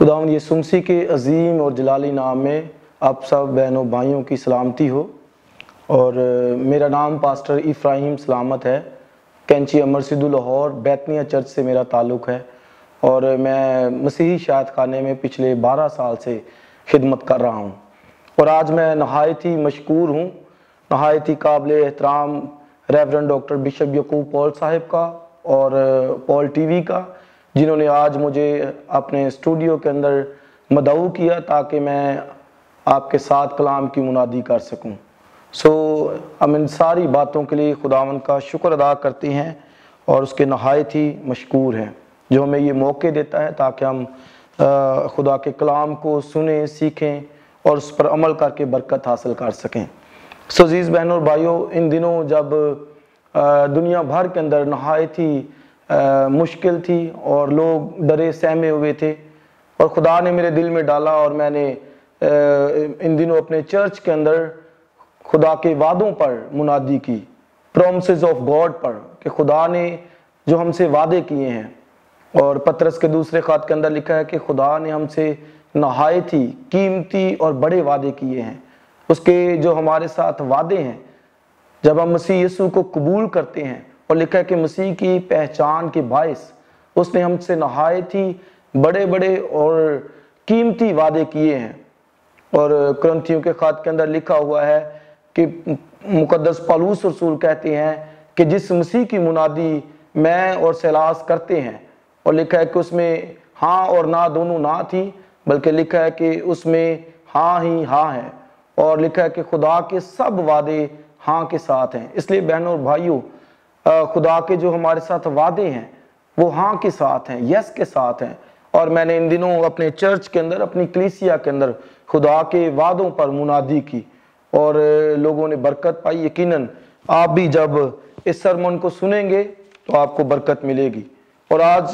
खुदावंद यीशु मसीह के अजीम और जलाली नाम में आप सब बहनों भाइयों की सलामती हो। और मेरा नाम पास्टर इफ्राहिम सलामत है। कैंची अमर सिद्धू लाहौर बैतनिया चर्च से मेरा ताल्लुक़ है और मैं मसीही शायद खाने में पिछले 12 साल से खिदमत कर रहा हूँ। और आज मैं नहायत ही मशकूर हूँ, नहायत ही काबिल एहतराम reverend doctor bishop Yakub Paul साहिब का और पॉल टीवी का, जिन्होंने आज मुझे अपने स्टूडियो के अंदर मदऊ किया ताकि मैं आपके साथ कलाम की मुनादी कर सकूं। हम इन सारी बातों के लिए खुदावंद का शुक्र अदा करते हैं और उसके नहायत ही मशकूर हैं जो हमें ये मौके देता है ताकि हम खुदा के कलाम को सुने, सीखें और उस पर अमल करके बरकत हासिल कर सकें। अजीज़ बहनों और भाइयों, इन दिनों जब दुनिया भर के अंदर नहायत ही मुश्किल थी और लोग डरे सहमे हुए थे और खुदा ने मेरे दिल में डाला और मैंने इन दिनों अपने चर्च के अंदर खुदा के वादों पर मुनादी की, प्रॉमिसेस ऑफ गॉड पर, कि खुदा ने जो हमसे वादे किए हैं। और पतरस के दूसरे ख़त के अंदर लिखा है कि खुदा ने हमसे नहायत ही कीमती और बड़े वादे किए हैं। उसके जो हमारे साथ वादे हैं जब हम मसीह यीशु को कबूल करते हैं, और लिखा है कि मसीह की पहचान के बायस उसने हमसे नहायत ही बड़े बड़े और कीमती वादे किए हैं। और कुरिन्थियों के ख़त के अंदर लिखा हुआ है कि मुकद्दस पौलुस रसूल कहते हैं कि जिस मसीह की मुनादी मैं और सैलास करते हैं, और लिखा है कि उसमें हाँ और ना दोनों ना थी, बल्कि लिखा है कि उसमें हाँ ही हाँ है, और लिखा है कि खुदा के सब वादे हाँ के साथ हैं। इसलिए बहनों और भाइयों, खुदा के जो हमारे साथ वादे हैं वो हाँ के साथ हैं, यस के साथ हैं। और मैंने इन दिनों अपने चर्च के अंदर, अपनी कलीसिया के अंदर खुदा के वादों पर मुनादी की और लोगों ने बरकत पाई। यकीनन आप भी जब इस सरमन को सुनेंगे तो आपको बरकत मिलेगी। और आज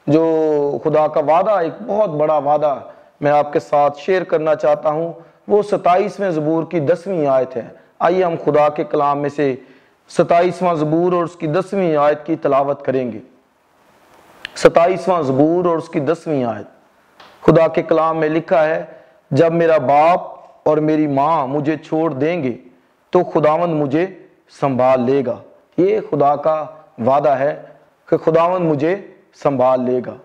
जो खुदा का वादा, एक बहुत बड़ा वादा मैं आपके साथ शेयर करना चाहता हूँ, वो 27वें ज़बूर की 10वीं आयत है। आइए हम खुदा के कलाम में से 27वां ज़बूर और उसकी 10वीं आयत की तलावत करेंगे। 27वां ज़बूर और उसकी 10वीं आयत। खुदा के कलाम में लिखा है, जब मेरा बाप और मेरी माँ मुझे छोड़ देंगे तो खुदावंद मुझे संभाल लेगा। ये खुदा का वादा है कि खुदावंद मुझे संभाल लेगा।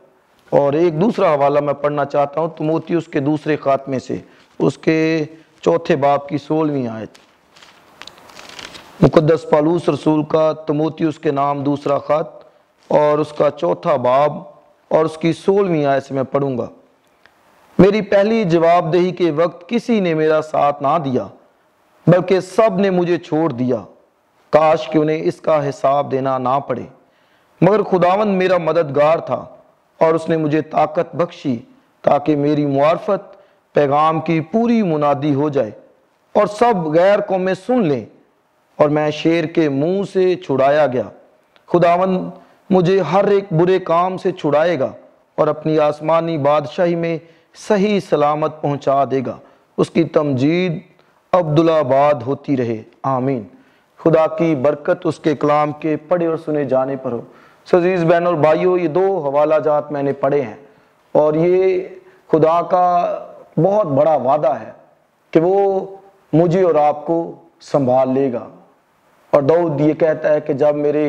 और एक दूसरा हवाला मैं पढ़ना चाहता हूँ, तीमुथियुस के दूसरे ख़त में से, उसके 4 बाब की 16वीं आयत। मुकद्दस पौलुस रसूल का तीमुथियुस के नाम दूसरा ख़त और उसका 4 बाब और उसकी 16वीं आयत से मैं पढ़ूंगा। मेरी पहली जवाबदेही के वक्त किसी ने मेरा साथ ना दिया, बल्कि सब ने मुझे छोड़ दिया। काश कि उन्हें इसका हिसाब देना ना पड़े, मगर खुदावंद मेरा मददगार था और उसने मुझे ताकत बख्शी ताकि मेरी मुआरफत पैगाम की पूरी मुनादी हो जाए और सब गैर कौमें सुन लें। और मैं शेर के मुंह से छुड़ाया गया। खुदावंद मुझे हर एक बुरे काम से छुड़ाएगा और अपनी आसमानी बादशाही में सही सलामत पहुंचा देगा। उसकी तमजीद अब्दुल्लाबाद होती रहे, आमीन। खुदा की बरकत उसके कलाम के पढ़े और सुने जाने पर हो। अजीज़ बहनों और भाइयों, ये 2 हवाला जात मैंने पढ़े हैं और ये खुदा का बहुत बड़ा वादा है कि वो मुझे और आपको संभाल लेगा। और दाऊद ये कहता है कि जब मेरे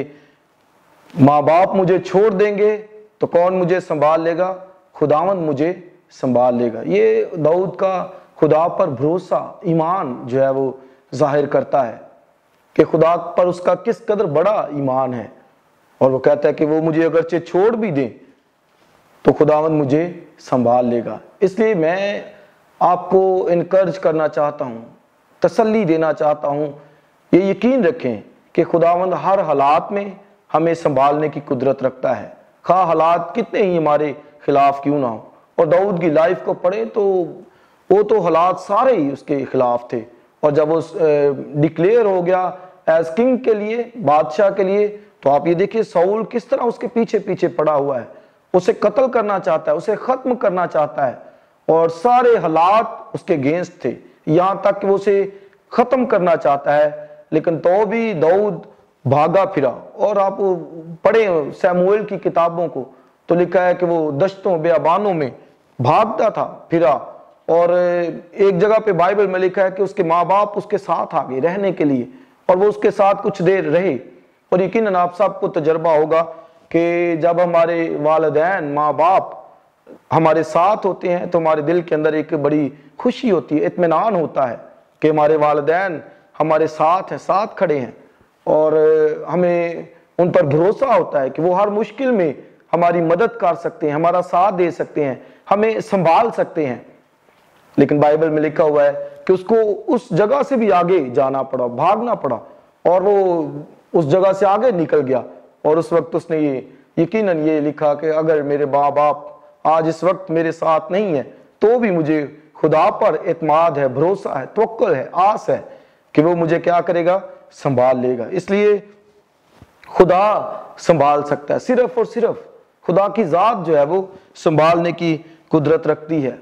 माँ बाप मुझे छोड़ देंगे तो कौन मुझे संभाल लेगा? खुदावंद मुझे संभाल लेगा। ये दाऊद का खुदा पर भरोसा, ईमान जो है वो जाहिर करता है कि खुदा पर उसका किस कदर बड़ा ईमान है। और वो कहता है कि वो मुझे अगरचे छोड़ भी दें तो खुदावंद मुझे संभाल लेगा। इसलिए मैं आपको इनकरेज करना चाहता हूँ, तसल्ली देना चाहता हूँ, ये यकीन रखें कि खुदावंद हर हालात में हमें संभालने की कुदरत रखता है, खा हालात कितने ही हमारे खिलाफ क्यों ना हो। और दाऊद की लाइफ को पढ़े तो वो तो हालात सारे ही उसके खिलाफ थे, और जब वो डिक्लेयर हो गया एज किंग के लिए, बादशाह के लिए, तो आप ये देखिए साउल किस तरह उसके पीछे पीछे पड़ा हुआ है, उसे कत्ल करना चाहता है, उसे खत्म करना चाहता है, और सारे हालात उसके अगेंस्ट थे, यहाँ तक कि वो उसे खत्म करना चाहता है। लेकिन तो भी दाऊद भागा फिरा। और आप पढ़े शमूएल की किताबों को तो लिखा है कि वो दश्तों बेअबानों में भागता था फिरा, और एक जगह पे बाइबल में लिखा है कि उसके माँ बाप उसके साथ आ गए रहने के लिए, और वो उसके साथ कुछ देर रहे। और यकीनन आप सबको तजर्बा होगा कि जब हमारे वालिदैन माँ बाप हमारे साथ होते हैं तो हमारे दिल के अंदर एक बड़ी खुशी होती है, इत्मीनान होता है कि हमारे वालिदैन हमारे साथ हैं, साथ खड़े हैं, और हमें उन पर भरोसा होता है कि वो हर मुश्किल में हमारी मदद कर सकते हैं, हमारा साथ दे सकते हैं, हमें संभाल सकते हैं। लेकिन बाइबल में लिखा हुआ है कि उसको उस जगह से भी आगे जाना पड़ा, भागना पड़ा, और वो उस जगह से आगे निकल गया। और उस वक्त उसने ये यकीनन ये लिखा कि अगर मेरे माँ बाप आज इस वक्त मेरे साथ नहीं है तो भी मुझे खुदा पर एतमाद है, भरोसा है, तवक्कुल है, आस है कि वो मुझे क्या करेगा, संभाल लेगा। इसलिए खुदा संभाल सकता है, सिर्फ और सिर्फ खुदा की जात जो है वो संभालने की कुदरत रखती है।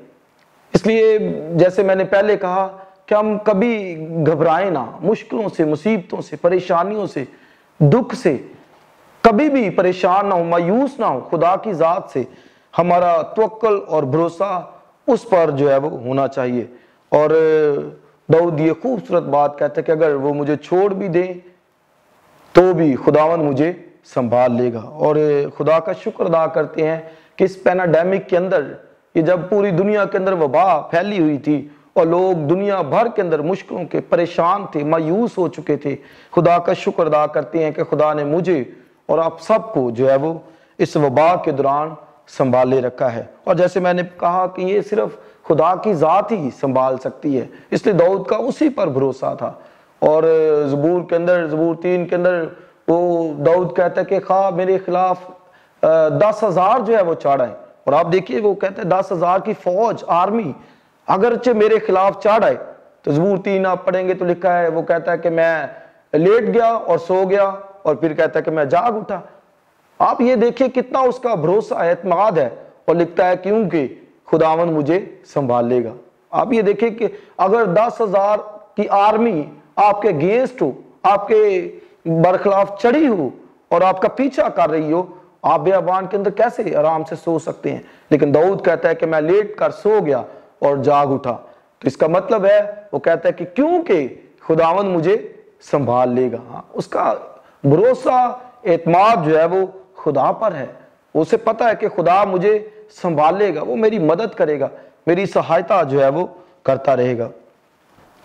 इसलिए जैसे मैंने पहले कहा कि हम कभी घबराएं ना, मुश्किलों से, मुसीबतों से, परेशानियों से, दुख से कभी भी परेशान ना हो, मायूस ना हो। खुदा की जात से हमारा तवक्कुल और भरोसा उस पर जो है वो होना चाहिए। और दाऊद ये खूबसूरत बात कहते हैं कि अगर वो मुझे छोड़ भी दे तो भी खुदावन मुझे संभाल लेगा। और खुदा का शुक्र अदा करते हैं कि इस पैनाडेमिक के अंदर, ये जब पूरी दुनिया के अंदर वबा फैली हुई थी और लोग दुनिया भर के अंदर मुश्किलों के परेशान थे, मायूस हो चुके थे, खुदा का शुक्र अदा करते हैं कि खुदा ने मुझे और आप सबको जो है वो इस वबा के दौरान संभाले रखा है। और जैसे मैंने कहा कि ये सिर्फ खुदा की जात ही संभाल सकती है, इसलिए दाऊद का उसी पर भरोसा था। और ज़बूर के अंदर, ज़बूर 3 के अंदर वो दाऊद कहता है कि खा मेरे खिलाफ 10,000 जो है वो चढ़ाए। और आप देखिए वो कहते हैं 10,000 की फौज, आर्मी अगरचे मेरे खिलाफ चढ़ाए। तो ज़बूर 3 आप पढ़ेंगे तो लिखा है, वो कहता है कि मैं लेट गया और सो गया, और फिर कहता है कि मैं जाग उठा। आप ये देखिए कितना उसका भरोसा है, एतमाद है, और लिखता है क्योंकि खुदावन मुझे संभाल लेगा। आप ये देखिए कि अगर 10,000 की आर्मी आपके अगेंस्ट हो, आपके बरखिलाफ चढ़ी हो और आपका पीछा कर रही हो, आप बेअबान के अंदर कैसे आराम से सो सकते हैं? लेकिन दाऊद कहता है कि मैं लेट कर सो गया और जाग उठा। तो इसका मतलब है, वो कहता है कि क्योंकि खुदावन मुझे संभाल लेगा। हाँ, उसका भरोसा, एतमाद जो है वो खुदा पर है। उसे पता है कि खुदा मुझे संभालेगा, वो मेरी मदद करेगा, मेरी सहायता जो है वो करता रहेगा।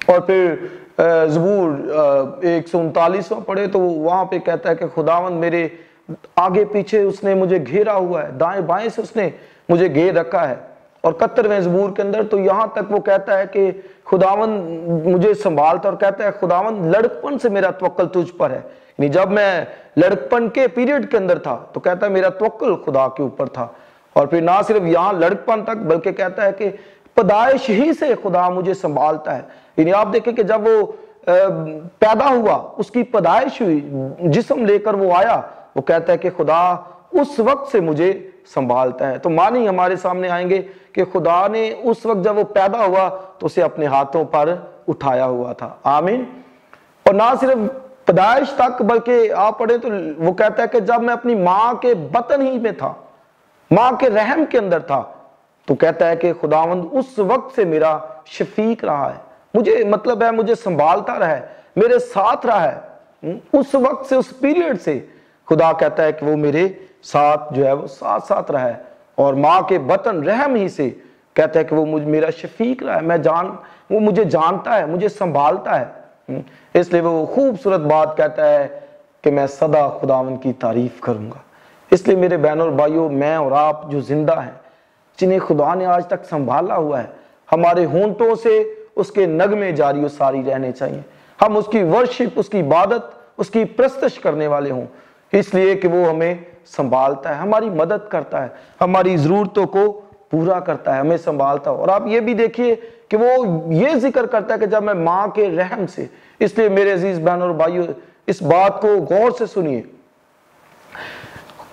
और फिर ज़बूर 139 पढ़े तो वहां पे कहता है कि खुदावन मेरे आगे पीछे उसने मुझे घेरा हुआ है, दाएं बाएं से उसने मुझे घेर रखा है। और 71वें ज़बूर के अंदर तो यहां तक वो कहता है कि खुदावन मुझे संभालता, और कहता है खुदावन लड़कपन से मेरा तवक्कुल तुझ पर है। यानी जब मैं लड़कपन के पीरियड के अंदर था तो कहता है मेरा तवक्कुल खुदा के ऊपर था। और फिर ना सिर्फ यहाँ लड़कपन तक, बल्कि कहता है कि पैदाइश ही से खुदा मुझे संभालता है। यानी आप देखें कि जब वो पैदा हुआ, उसकी पैदाइश हुई, जिस्म लेकर वो आया, वो कहता है कि खुदा उस वक्त से मुझे संभालता है। तो मानी हमारे सामने आएंगे कि खुदा ने उस वक्त जब वो पैदा हुआ तो उसे अपने हाथों पर उठाया हुआ था। आमीन। और ना सिर्फ पैदाइश तक, बल्कि आप पढ़े तो वो कहता है कि जब मैं अपनी माँ के बतन ही में था, माँ के रहम के अंदर था, तो कहता है कि खुदावंद उस वक्त से मेरा शफीक रहा है, मुझे मतलब है मुझे संभालता रहा है, मेरे साथ रहा है। उस वक्त से, उस पीरियड से खुदा कहता है कि वो मेरे साथ जो है वो साथ साथ रहा है। और माँ के बतन रहम ही से कहता है कि वो मुझे मेरा शफीक रहा है, वो मुझे जानता है, मुझे संभालता है। इसलिए वो खूबसूरत बात कहता है कि मैं सदा खुदावन की तारीफ करूंगा। इसलिए मेरे बहनों और भाइयों, मैं और आप जो जिंदा हैं, जिन्हें खुदा ने आज तक संभाला हुआ है, हमारे होंठों से उसके नगमे जारी और सारी रहने चाहिए। हम उसकी वर्शिप, उसकी इबादत, उसकी प्रस्तश करने वाले हों, इसलिए कि वो हमें संभालता है, हमारी मदद करता है, हमारी जरूरतों को पूरा करता है, हमें संभालता है। और आप ये भी देखिए कि वो ये जिक्र करता है कि जब मैं माँ के रहम से, इसलिए मेरे अजीज बहनों और भाइयों, इस बात को गौर से सुनिए,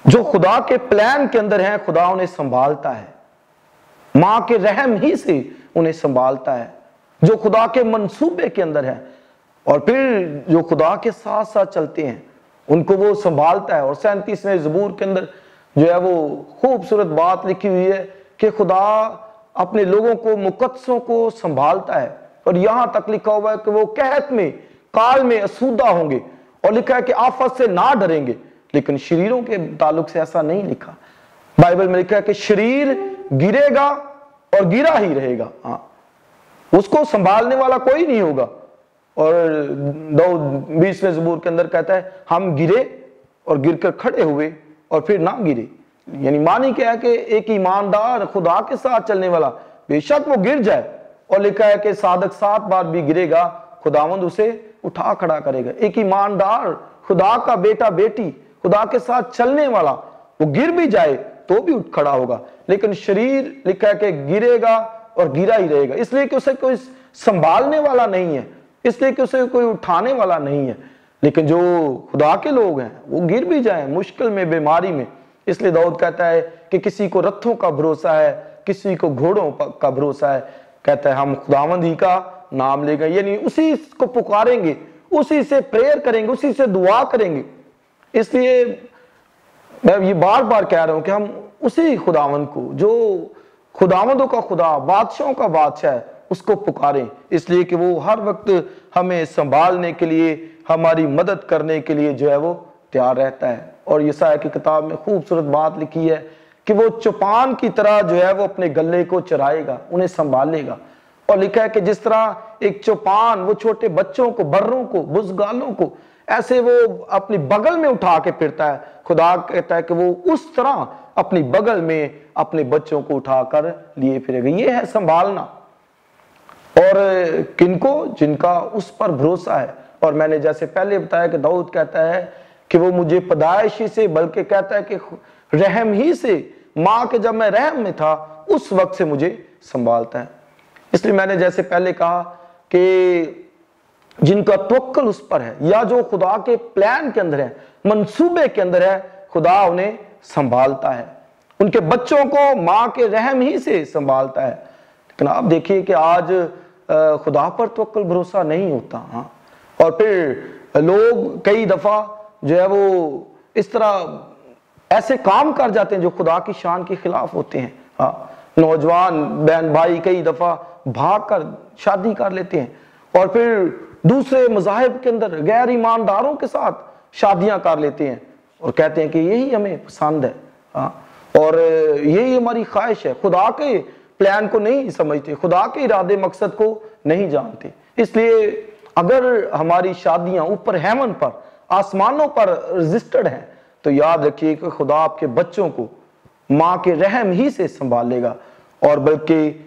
जो खुदा के प्लान के अंदर है, खुदा उन्हें संभालता है, माँ के रहम ही से उन्हें संभालता है। जो खुदा के मंसूबे के अंदर है, और फिर जो खुदा के साथ साथ चलते हैं, उनको वो संभालता है। और 37वें ज़बूर के अंदर जो है वो खूबसूरत बात लिखी हुई है कि खुदा अपने लोगों को, मुकद्दसों को संभालता है। और यहां तक लिखा हुआ है कि वो कहत में, काल में असुदा होंगे, और लिखा है कि आफत से ना डरेंगे। लेकिन शरीरों के ताल्लुक से ऐसा नहीं लिखा। बाइबल में लिखा है कि शरीर गिरेगा और गिरा ही रहेगा, हाँ, उसको संभालने वाला कोई नहीं होगा। और दाऊद 20वें ज़बूर के अंदर कहता है, हम गिरे और गिरकर खड़े हुए और फिर ना गिरे। यानी मानी क्या है कि एक ईमानदार खुदा के साथ चलने वाला बेशक वो गिर जाए, और लिखा है कि सादक 7 बार भी गिरेगा, खुदावंद उसे उठा खड़ा करेगा। एक ईमानदार खुदा का बेटा बेटी, खुदा के साथ चलने वाला, वो गिर भी जाए तो भी उठ खड़ा होगा। लेकिन शरीर लिखा है कि गिरेगा और गिरा ही रहेगा, इसलिए कि उसे कोई संभालने वाला नहीं है, इसलिए कि उसे कोई उठाने वाला नहीं है। लेकिन जो खुदा के लोग हैं वो गिर भी जाए मुश्किल में, बीमारी में। इसलिए दाऊद कहता है कि किसी को रथों का भरोसा है, किसी को घोड़ों का भरोसा है। कहता है हम खुदावंद ही का नाम लेंगे, यानी उसी को पुकारेंगे, उसी से प्रेयर करेंगे, उसी से दुआ करेंगे। इसलिए मैं ये बार बार कह रहा हूं कि हम उसी खुदावंद को, जो खुदावंदों का खुदा, बादशाहों का बादशाह है, उसको पुकारें। इसलिए कि वो हर वक्त हमें संभालने के लिए, हमारी मदद करने के लिए जो है वो तैयार रहता है। और यशायाह की किताब में खूबसूरत बात लिखी है कि वो चौपान की तरह जो है वो अपने गले को चराएगा, उन्हें संभालेगा। और लिखा है कि जिस तरह एक चौपान वो छोटे बच्चों को, बर्रों को, बुज़गालों को ऐसे वो अपनी बगल में उठा के फिरता है, खुदा कहता है कि वो उस तरह अपनी बगल में अपने बच्चों को उठाकर लिए फिरेगा। ये है संभालना। और किनको? जिनका उस पर भरोसा है। और मैंने जैसे पहले बताया कि दाऊद कहता है कि वो मुझे पैदाइश ही से, बल्कि कहता है कि रहम ही से, माँ के जब मैं रहम में था उस वक्त से मुझे संभालता है। इसलिए मैंने जैसे पहले कहा कि जिनका तवक्कुल उस पर है, या जो खुदा के प्लान के अंदर है, मंसूबे के अंदर है, खुदा उन्हें संभालता है। उनके बच्चों को माँ के रहम ही से संभालता है। लेकिन आप देखिए कि आज खुदा पर तवक्कुल भरोसा नहीं होता। हाँ, और फिर लोग कई दफा जो है वो इस तरह ऐसे काम कर जाते हैं जो खुदा की शान के खिलाफ होते हैं। हाँ, नौजवान बहन भाई कई दफा भागकर शादी कर लेते हैं, और फिर दूसरे मज़ाहिब के अंदर गैर ईमानदारों के साथ शादियां कर लेते हैं, और कहते हैं कि यही हमें पसंद है। हाँ, और यही हमारी ख्वाहिश है। खुदा के प्लान को नहीं समझते, खुदा के इरादे मकसद को नहीं जानते। इसलिए अगर हमारी शादियां ऊपर हेवन पर, आसमानों पर रजिस्टर्ड हैं, तो याद रखिए कि खुदा आपके बच्चों को माँ के रहम ही से संभालेगा, और बल्कि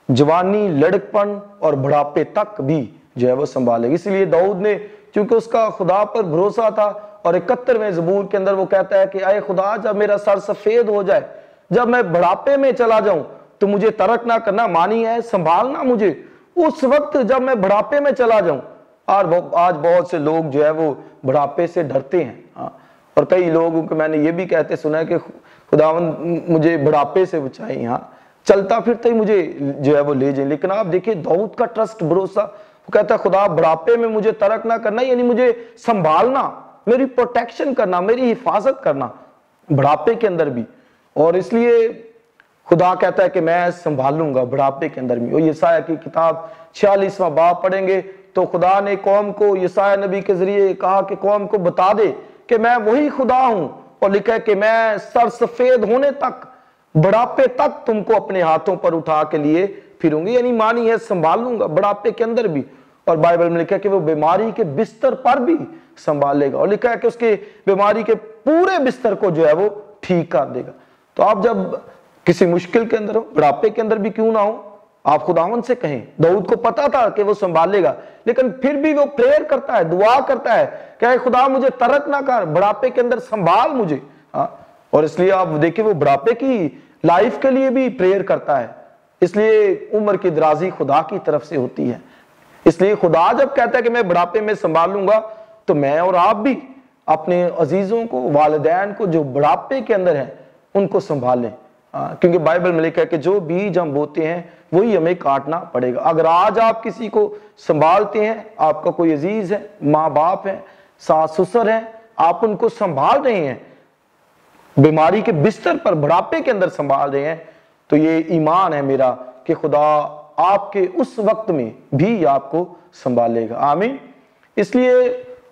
जवानी, लड़कपन और बुढ़ापे तक भी जो है वो संभालेगा। इसलिए दाऊद ने, क्योंकि उसका खुदा पर भरोसा था, और 71वें ज़बूर के अंदर वो कहता है कि आए खुदा, जब मेरा सर सफेद हो जाए, जब मैं बुढ़ापे में चला जाऊं, तो मुझे तर्क ना करना, मानी है संभालना मुझे उस वक्त जब मैं बुढ़ापे में चला जाऊं। और आज बहुत से लोग जो है वो बुढ़ापे से डरते हैं। हाँ, और कई लोगों को मैंने ये भी कहते सुना है कि खुदावंद मुझे बुढ़ापे से बचाए, हाँ, चलता फिरता ही मुझे जो है वो ले जाए। लेकिन आप देखिए दाऊद का ट्रस्ट, भरोसा, वो कहता है खुदा बुढ़ापे में मुझे तर्क ना करना, यानी मुझे संभालना, मेरी प्रोटेक्शन करना, मेरी हिफाजत करना बुढ़ापे के अंदर भी। और इसलिए खुदा कहता है कि मैं संभालूंगा बुढ़ापे के अंदर भी। और यशायाह की किताब 46वां बाब पढ़ेंगे तो खुदा ने कौम को यशायाह नबी के जरिए कहा कि कौम को बता दे कि मैं वही खुदा हूं, और लिखा है कि मैं सर सफेद होने तक, बुढ़ापे तक तुमको अपने हाथों पर उठा के लिए फिरूंगी। यानी मानी है संभालूंगा बुढ़ापे के अंदर भी। और बाइबल में लिखा है कि वो बीमारी के बिस्तर पर भी संभालेगा, और लिखा है कि उसके बीमारी के पूरे बिस्तर को जो है वो ठीक कर देगा। तो आप जब किसी मुश्किल के अंदर हो, बुढ़ापे के अंदर भी क्यों ना हो, आप खुदावन से कहें। दाऊद को पता था कि वो संभालेगा, लेकिन फिर भी वो प्रेयर करता है, दुआ करता है कि खुदा मुझे तर्क ना कर, बुढ़ापे के अंदर संभाल मुझे। हाँ, और इसलिए आप देखिए वो बुढ़ापे की लाइफ के लिए भी प्रेयर करता है। इसलिए उम्र की दराजी खुदा की तरफ से होती है। इसलिए खुदा जब कहता है कि मैं बुढ़ापे में संभालूंगा, तो मैं और आप भी अपने अजीजों को, वालिदैन को जो बुढ़ापे के अंदर है, उनको संभालें। क्योंकि बाइबल में लिखा है कि जो बीज हम बोते हैं वही हमें काटना पड़ेगा। अगर आज आप किसी को संभालते हैं, आपका कोई अजीज है, माँ बाप है, सास ससुर है, आप उनको संभाल रहे हैं, बीमारी के बिस्तर पर बुढ़ापे के अंदर संभाल रहे हैं, तो ये ईमान है मेरा कि खुदा आपके उस वक्त में भी आपको संभालेगा। आमीन। इसलिए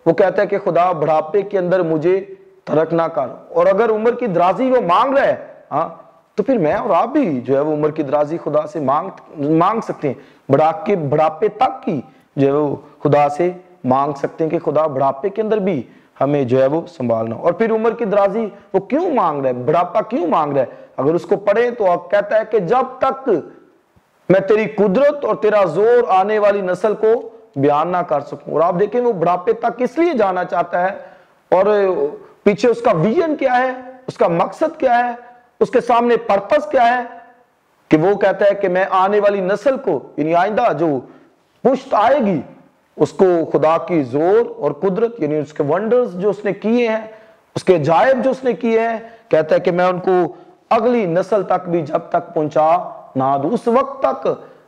वो कहता है कि खुदा बुढ़ापे के अंदर मुझे तर्क ना कर। और अगर उम्र की दराजी वो मांग रहा है, हाँ, तो फिर मैं और आप भी जो है वो उम्र की दराजी खुदा से मांग सकते हैं। बुढ़ापे तक की जो है वो खुदा से मांग सकते हैं कि खुदा बुढ़ापे के अंदर भी हमें जो है वो संभालना। और फिर उम्र की दराजी वो क्यों मांग रहा है, बुढ़ापा क्यों मांग रहा है? अगर उसको पढ़े तो आप कहता है कि जब तक मैं तेरी कुदरत और तेरा जोर आने वाली नस्ल को बयान ना कर सकूं। और आप देखें वो बुढ़ापे तक इसलिए जाना चाहता है, और पीछे उसका विजन क्या है, उसका मकसद क्या है, उसके सामने पर्पस क्या है, कि वो कहता है कि मैं आने वाली नस्ल को, यानी आइंदा जो पुश्त आएगी, उसको खुदा की जोर और कुदरत यानी उसके वंडर्स जो उसने किए हैं, उसके जायब जो उसने किए हैं, कहता है कि मैं उनको अगली नस्ल तक भी जब तक पहुंचा ना दूं, उस वक्त तक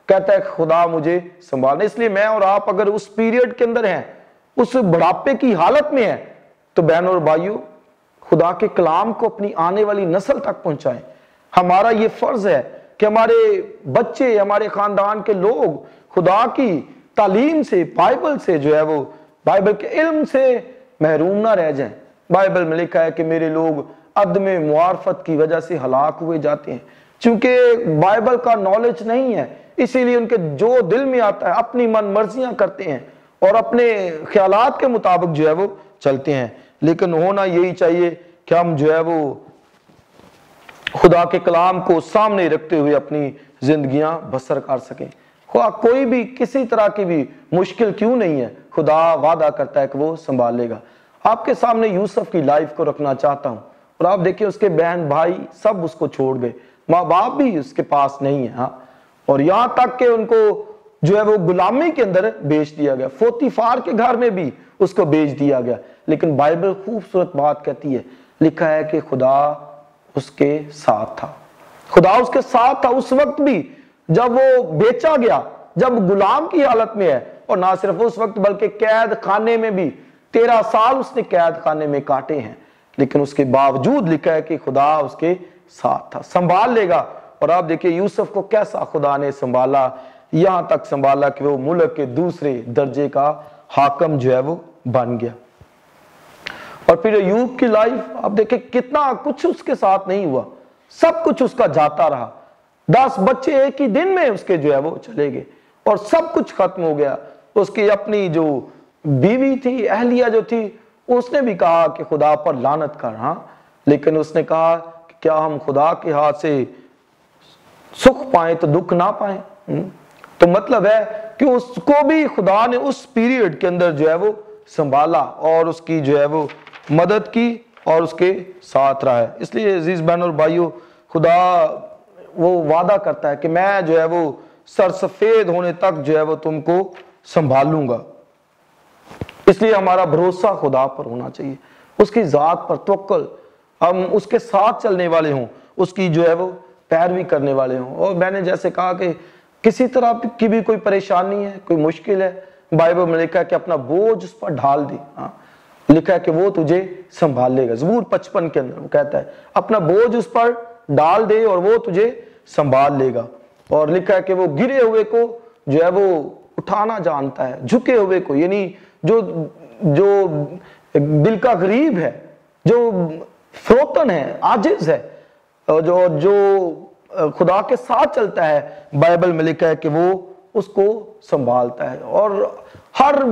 कहता है खुदा मुझे संभालना। इसलिए मैं और आप अगर उस पीरियड के अंदर हैं, उस बुढ़ापे की हालत में है, तो बहनों और भाइयों खुदा के कलाम को अपनी आने वाली नस्ल तक पहुंचाएं। हमारा ये फर्ज है कि हमारे बच्चे, हमारे खानदान के लोग खुदा की तालीम से, बाइबल से जो है वो बाइबल के इल्म से महरूम ना रह जाएं। बाइबल में लिखा है कि मेरे लोग अदम मुआरफत की वजह से हलाक हुए जाते हैं, क्योंकि बाइबल का नॉलेज नहीं है। इसीलिए उनके जो दिल में आता है अपनी मन मर्जियां करते हैं और अपने ख्यालात के मुताबिक जो है वो चलते हैं। लेकिन होना यही चाहिए कि हम जो है वो खुदा के कलाम को सामने रखते हुए अपनी जिंदगियां बसर कर सकें। कोई भी किसी तरह की भी मुश्किल क्यों नहीं है, खुदा वादा करता है कि वो संभालेगा। आपके सामने यूसुफ की लाइफ को रखना चाहता हूं, और आप देखिए उसके बहन भाई सब उसको छोड़ गए, माँ बाप भी उसके पास नहीं है, हाँ, और यहां तक कि उनको जो है वो गुलामी के अंदर बेच दिया गया, पोतीफार के घर में भी उसको बेच दिया गया। लेकिन बाइबल खूबसूरत बात कहती है, लिखा है कि खुदा उसके साथ था। खुदा उसके साथ था उस वक्त भी जब वो बेचा गया, जब गुलाम की हालत में है, और ना सिर्फ उस वक्त बल्कि कैद खाने में भी 13 साल उसने कैद खाने में काटे हैं। लेकिन उसके बावजूद लिखा है कि खुदा उसके साथ था, संभाल लेगा। और आप देखिए यूसुफ को कैसा खुदा ने संभाला, यहां तक संभाला कि वो मुल्क के दूसरे दर्जे का हाकम जो है वो बन गया। और फिर अय्यूब की लाइफ आप देखिए, कितना कुछ उसके साथ नहीं हुआ, सब कुछ उसका जाता रहा। 10 बच्चे एक ही दिन में उसके जो है वो चले गए, और सब कुछ खत्म हो गया। उसकी अपनी जो बीवी थी, अहलिया जो थी, उसने भी कहा कि खुदा पर लानत कर, हाँ, लेकिन उसने कहा कि क्या हम खुदा के हाथ से सुख पाए तो दुख ना पाए। तो मतलब है कि उसको भी खुदा ने उस पीरियड के अंदर जो है वो संभाला और उसकी जो है वो मदद की और उसके साथ रहा है। इसलिए अजीज बहन और भाइयों, खुदा वो वादा करता है कि मैं जो है वो सरसफेद होने तक जो है वो तुमको संभालूंगा। इसलिए हमारा भरोसा खुदा पर होना चाहिए, उसकी जात पर तवक्कुल, हम उसके साथ चलने वाले हों, उसकी जो है वो पैरवी करने वाले हों। और मैंने जैसे कहा कि किसी तरह की भी कोई परेशानी है, कोई मुश्किल है, बाइबल में लिखा है कि अपना बोझ उस पर ढाल दे, हाँ, लिखा है कि वो तुझे संभाल लेगा। ज़बूर 55 के अंदर वो कहता है अपना बोझ उस पर डाल दे और वो तुझे संभाल लेगा। और लिखा है कि वो गिरे हुए को जो है वो उठाना जानता है, झुके हुए को, यानी जो दिल का गरीब है, जो फरोतन है, आजिज है, जो खुदा के साथ चलता है, बाइबल में लिखा है कि वो उसको संभालता है। और हर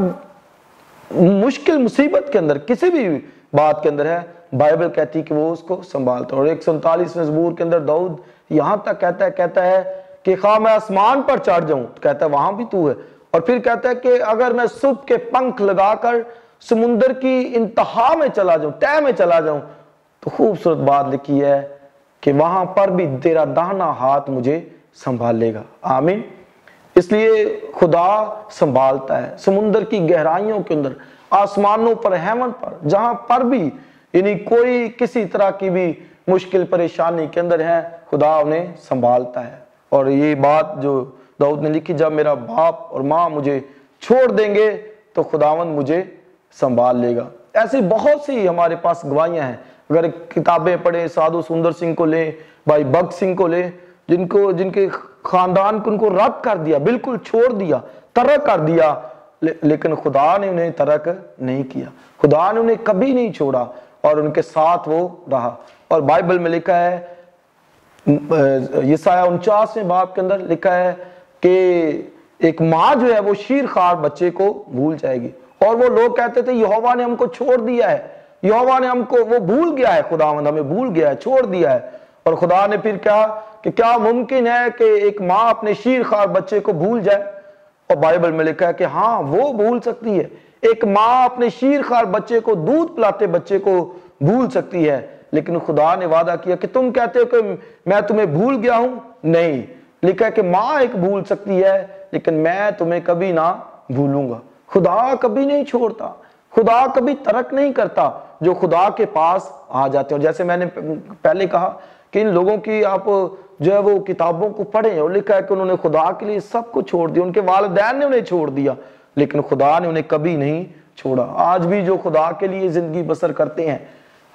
मुश्किल मुसीबत के अंदर, किसी भी बात के अंदर है, बाइबल कहती है कि वो उसको संभालता है। और 147वें ज़बूर के अंदर दाऊद यहां तक कहता है कि खा मैं आसमान पर चढ़ जाऊं, तो कहता है वहां भी तू है। और फिर कहता है कि अगर मैं सुबह के पंख लगाकर समुंदर की इंतहा में चला जाऊं, तह में चला जाऊं, तो खूबसूरत बात लिखी है कि वहां पर भी तेरा दाहिना हाथ मुझे संभालेगा। आमीन। इसलिए खुदा संभालता है समुंदर की गहराइयों के अंदर, आसमानों पर, हेवन पर, जहां पर भी यानी कोई किसी तरह की भी मुश्किल परेशानी के अंदर है, खुदा उन्हें संभालता है। और ये बात जो दाऊद ने लिखी, जब मेरा बाप और माँ मुझे छोड़ देंगे तो खुदावंद मुझे संभाल लेगा। ऐसी बहुत सी हमारे पास गवाहियां हैं। अगर किताबें पढ़े, साधु सुंदर सिंह को ले, भाई भगत सिंह को ले, जिनको जिनके खानदान को उनको रद्द कर दिया, बिल्कुल छोड़ दिया, तर्क कर दिया, लेकिन खुदा ने उन्हें तर्क नहीं किया। खुदा ने उन्हें कभी नहीं छोड़ा और उनके साथ वो रहा। और बाइबल में लिखा है, यशायाह 49वें बाब के अंदर लिखा है कि एक माँ जो है वो शीरखार बच्चे को भूल जाएगी। और वो लोग कहते थे यहोवा ने हमको छोड़ दिया है, यहोवा ने हमको, वो भूल गया है, खुदावंद हमें भूल गया है, छोड़ दिया है। और खुदा ने फिर कहा कि क्या मुमकिन है कि एक माँ अपने शीरखार बच्चे को भूल जाए? और बाइबल में लिखा है कि हाँ, वो भूल सकती है। एक माँ अपने शीरखार बच्चे को, दूध पिलाते बच्चे को भूल सकती है, लेकिन खुदा ने वादा किया कि तुम कहते हो कि मैं तुम्हें भूल गया हूं, नहीं, लिखा है कि माँ एक भूल सकती है लेकिन मैं तुम्हें कभी ना भूलूंगा। खुदा कभी नहीं छोड़ता, खुदा कभी तर्क नहीं करता जो खुदा के पास आ जाते हो। जैसे मैंने पहले कहा कि इन लोगों की आप जो है वो किताबों को पढ़ें, और लिखा है कि उन्होंने खुदा के लिए सब कुछ छोड़ दिया, उनके वालिदैन ने उन्हें छोड़ दिया, लेकिन खुदा ने उन्हें कभी नहीं छोड़ा। आज भी जो खुदा के लिए जिंदगी बसर करते हैं,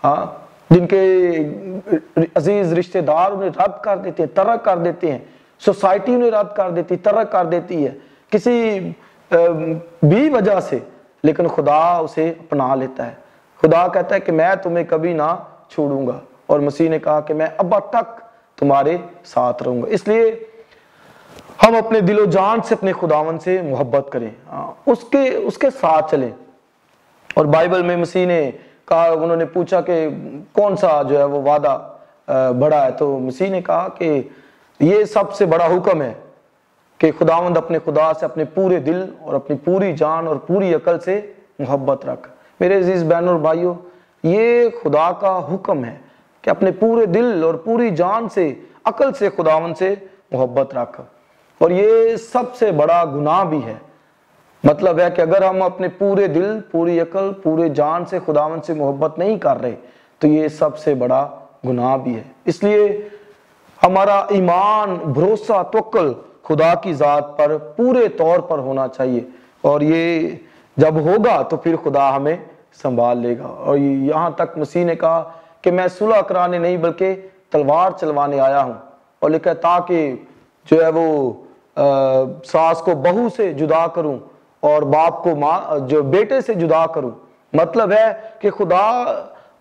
हाँ, जिनके अजीज रिश्तेदार उन्हें रद्द कर देते हैं, तर्क कर देते हैं, सोसाइटी उन्हें रद्द कर देती, तर्क कर देती है किसी भी वजह से, लेकिन खुदा उसे अपना लेता है। खुदा कहता है कि मैं तुम्हें कभी ना छोड़ूंगा, और मसीह ने कहा कि मैं अब तक तुम्हारे साथ रहूंगा। इसलिए हम अपने दिलो जान से अपने खुदावन से मोहब्बत करें, उसके साथ चलें। और बाइबल में मसीह ने कहा, उन्होंने पूछा कि कौन सा जो है वो वादा बड़ा है, तो मसीह ने कहा कि ये सबसे बड़ा हुक्म है कि खुदावंद अपने खुदा से अपने पूरे दिल और अपनी पूरी जान और पूरी अकल से मोहब्बत रख। मेरे अजीज बहनों और भाइयों, ये खुदा का हुक्म है कि अपने पूरे दिल और पूरी जान से, अकल से खुदावंद से मोहब्बत रख। और ये सबसे बड़ा गुनाह भी है। मतलब है कि अगर हम अपने पूरे दिल, पूरी अकल, पूरे जान से खुदावंद से मोहब्बत नहीं कर रहे, तो ये सबसे बड़ा गुनाह भी है। इसलिए हमारा ईमान, भरोसा, तवक्कुल खुदा की जात पर पूरे तौर पर होना चाहिए, और ये जब होगा तो फिर खुदा हमें संभाल लेगा। और यहाँ तक मसीह ने कहा कि मैं सुलह कराने नहीं बल्कि तलवार चलवाने आया हूँ, और लिखा ताकि जो है वो सास को बहू से जुदा करूं और बाप को माँ जो बेटे से जुदा करूं। मतलब है कि खुदा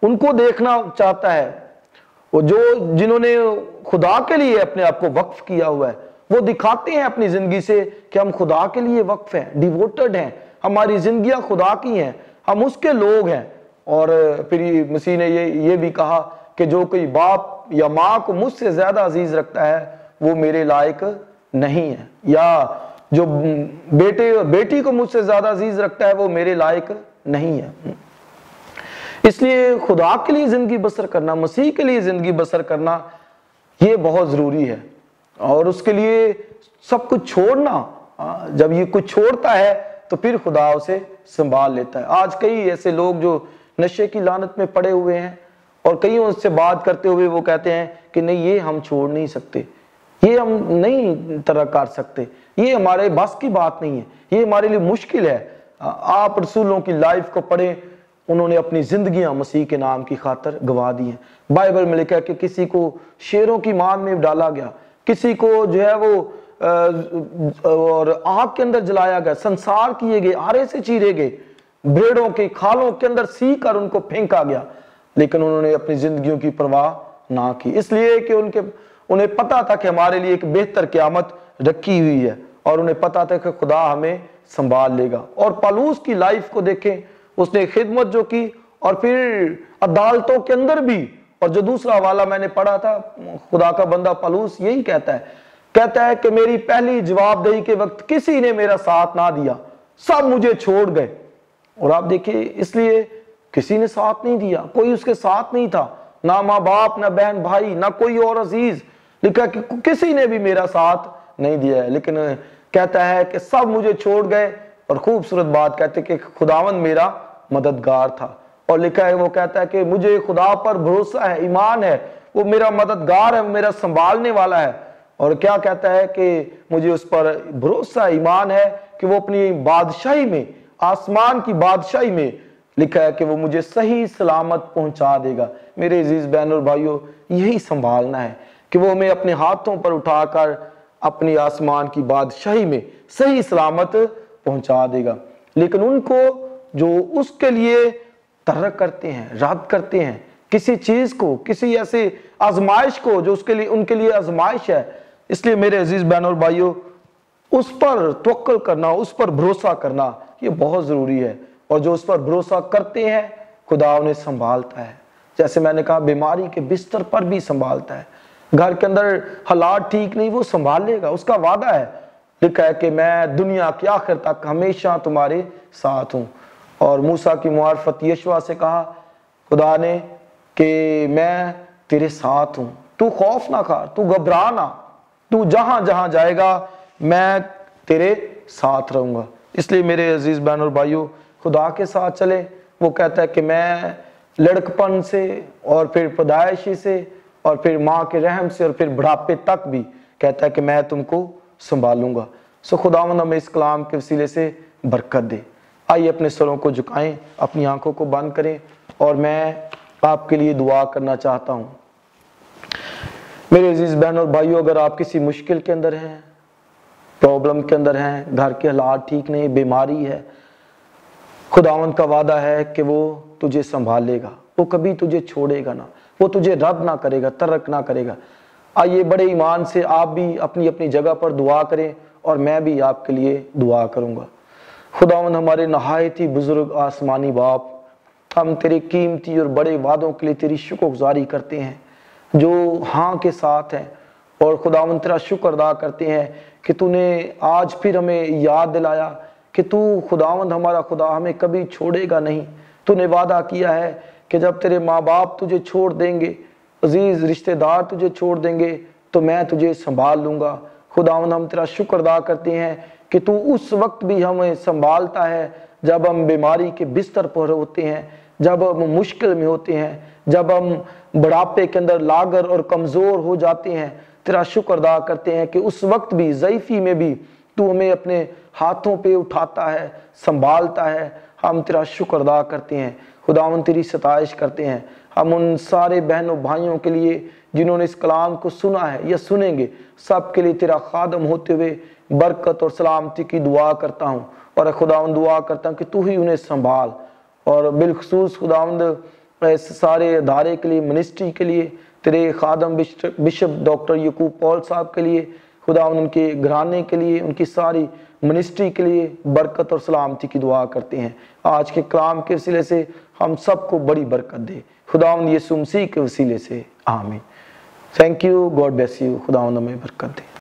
उनको देखना चाहता है, वो जो जिन्होंने खुदा के लिए अपने आप को वक्फ किया हुआ है, वो दिखाते हैं अपनी जिंदगी से कि हम खुदा के लिए वक्फ हैं, डिवोटेड हैं, हमारी जिंदगियां खुदा की हैं, हम उसके लोग हैं। और फिर मसीह ने ये भी कहा कि जो कोई बाप या माँ को मुझसे ज्यादा अजीज रखता है वो मेरे लायक नहीं है, या जो बेटे और बेटी को मुझसे ज्यादा अजीज रखता है वो मेरे लायक नहीं है। इसलिए खुदा के लिए जिंदगी बसर करना, मसीह के लिए जिंदगी बसर करना, ये बहुत जरूरी है। और उसके लिए सब कुछ छोड़ना, जब ये कुछ छोड़ता है तो फिर खुदा उसे संभाल लेता है। आज कई ऐसे लोग जो नशे की लानत में पड़े हुए हैं, और कई उनसे बात करते हुए वो कहते हैं कि नहीं, ये हम छोड़ नहीं सकते, ये हम नहीं तरह कर सकते, ये हमारे बस की बात नहीं है, ये हमारे लिए मुश्किल है। आप रसूलों की लाइफ को पढ़ें, उन्होंने अपनी जिंदगियां मसीह के नाम की खातर गवा दी हैं। बाइबल में लिखा है कि किसी को शेरों की मान में डाला गया, किसी को जो है वो और आग के अंदर जलाया गया, संसार किए गए, आरे से चीरे गए, भेड़ों के खालों के अंदर सी कर उनको फेंका गया, लेकिन उन्होंने अपनी जिंदगियों की परवाह ना की, इसलिए कि उन्हें पता था कि हमारे लिए एक बेहतर क़यामत रखी हुई है, और उन्हें पता था कि खुदा हमें संभाल लेगा। और पौलुस की लाइफ को देखें, उसने खिदमत जो की, और फिर अदालतों के अंदर भी। और जो दूसरा वाला मैंने पढ़ा था, खुदा का बंदा पौलुस यही कहता है कि मेरी पहली जवाबदेही के वक्त किसी ने मेरा साथ ना दिया, सब मुझे छोड़ गए। और आप देखिए, इसलिए किसी ने साथ नहीं दिया, कोई उसके साथ नहीं था, ना माँ बाप, ना बहन भाई, ना कोई और अजीज, लिखा कि किसी ने भी मेरा साथ नहीं दिया है। लेकिन कहता है कि सब मुझे छोड़ गए, और खूबसूरत बात कहते कि खुदावंद मेरा मददगार था। और लिखा है, वो कहता है कि मुझे खुदा पर भरोसा है, ईमान है, वो मेरा मददगार है, मेरा संभालने वाला है। और क्या कहता है कि मुझे उस पर भरोसा, ईमान है कि वो अपनी बादशाही में, आसमान की बादशाही में, लिखा है कि वो मुझे सही सलामत पहुंचा देगा। मेरे अजीज बहनों और भाइयों, यही संभालना है कि वो हमें अपने हाथों पर उठाकर अपनी आसमान की बादशाही में सही सलामत पहुंचा देगा। लेकिन उनको जो उसके लिए तर्क करते हैं, रद्द करते हैं किसी चीज को, किसी ऐसे आजमाइश को जो उसके लिए उनके लिए आजमाइश है, इसलिए मेरे अजीज बहनों और भाइयों, उस पर तवक्कुल करना, उस पर भरोसा करना ये बहुत जरूरी है। और जो उस पर भरोसा करते हैं खुदा उन्हें संभालता है। जैसे मैंने कहा, बीमारी के बिस्तर पर भी संभालता है। घर के अंदर हालात ठीक नहीं, वो संभालेगा, उसका वादा है। लिखा है कि मैं दुनिया के आखिर तक हमेशा तुम्हारे साथ हूं। और मूसा की मुआरफत यशवा से कहा खुदा ने कि मैं तेरे साथ हूं, तू खौफ ना खा, तू घबरा ना, तू जहां जहां जाएगा मैं तेरे साथ रहूंगा। इसलिए मेरे अजीज बहन और भाइयों, खुदा के साथ चले। वो कहता है कि मैं लड़कपन से और फिर पैदाइशी से और फिर माँ के रहम से और फिर बुढ़ापे तक भी कहता है कि मैं तुमको संभालूंगा। सो खुदावंद हमें इस कलाम के वसीले से बरकत दे। आइए अपने सरों को झुकाएं, अपनी आंखों को बंद करें और मैं आपके लिए दुआ करना चाहता हूं। मेरे अजीज बहन और भाइयों, अगर आप किसी मुश्किल के अंदर हैं, प्रॉब्लम के अंदर हैं, घर के हालात ठीक नहीं, बीमारी है, खुदावंद का वादा है कि वो तुझे संभालेगा, वो कभी तुझे छोड़ेगा ना, वो तुझे रद्द ना करेगा, तर्क ना करेगा। आइए बड़े ईमान से आप भी अपनी अपनी जगह पर दुआ करें और मैं भी आपके लिए दुआ करूंगा। खुदावंद हमारे नहायत ही बुजुर्ग आसमानी बाप, हम तेरे कीमती और बड़े वादों के लिए तेरी शुक्रगुजारी करते हैं जो हाँ के साथ हैं। और खुदावंद तेरा शुक्र अदा करते हैं कि तूने आज फिर हमें याद दिलाया कि तू खुदावंद हमारा खुदा हमें कभी छोड़ेगा नहीं। तूने वादा किया है कि जब तेरे माँ बाप तुझे छोड़ देंगे, अजीज रिश्तेदार तुझे छोड़ देंगे, तो मैं तुझे संभाल लूंगा। खुदावंद हम तेरा शुक्र अदा करते हैं कि तू उस वक्त भी हमें संभालता है जब हम बीमारी के बिस्तर पर होते हैं, जब हम मुश्किल में होते हैं, जब हम बुढ़ापे के अंदर लागर और कमज़ोर हो जाते हैं। तेरा शुक्र अदा करते हैं कि उस वक्त भी, ज़ईफ़ी में भी तू हमें अपने हाथों पे उठाता है, संभालता है। हम तेरा शुक्र अदा करते हैं खुदावंद, तेरी सताइश करते हैं। हम उन सारे बहनों भाइयों के लिए जिन्होंने इस कलाम को सुना है या सुनेंगे, सब के लिए तेरा खादम होते हुए बरकत और सलामती की दुआ करता हूँ। और खुदावंद दुआ करता हूँ कि तू ही उन्हें संभाल। और बिलखसूस खुदावंद इस सारे अदारे के लिए, मिनिस्ट्री के लिए, तेरे खादम बिशप डॉक्टर यकूब पॉल साहब के लिए, खुदावंद उनके घराने के लिए, उनकी सारी मिनिस्ट्री के लिए बरकत और सलामती की दुआ करते हैं। आज के कलाम के वसीले से हम सबको बड़ी बरकत दे खुदावंद, यीशु मसीह के वसीले से, आमीन। Thank you, God bless you. खुदावंद हमें बरकत दे।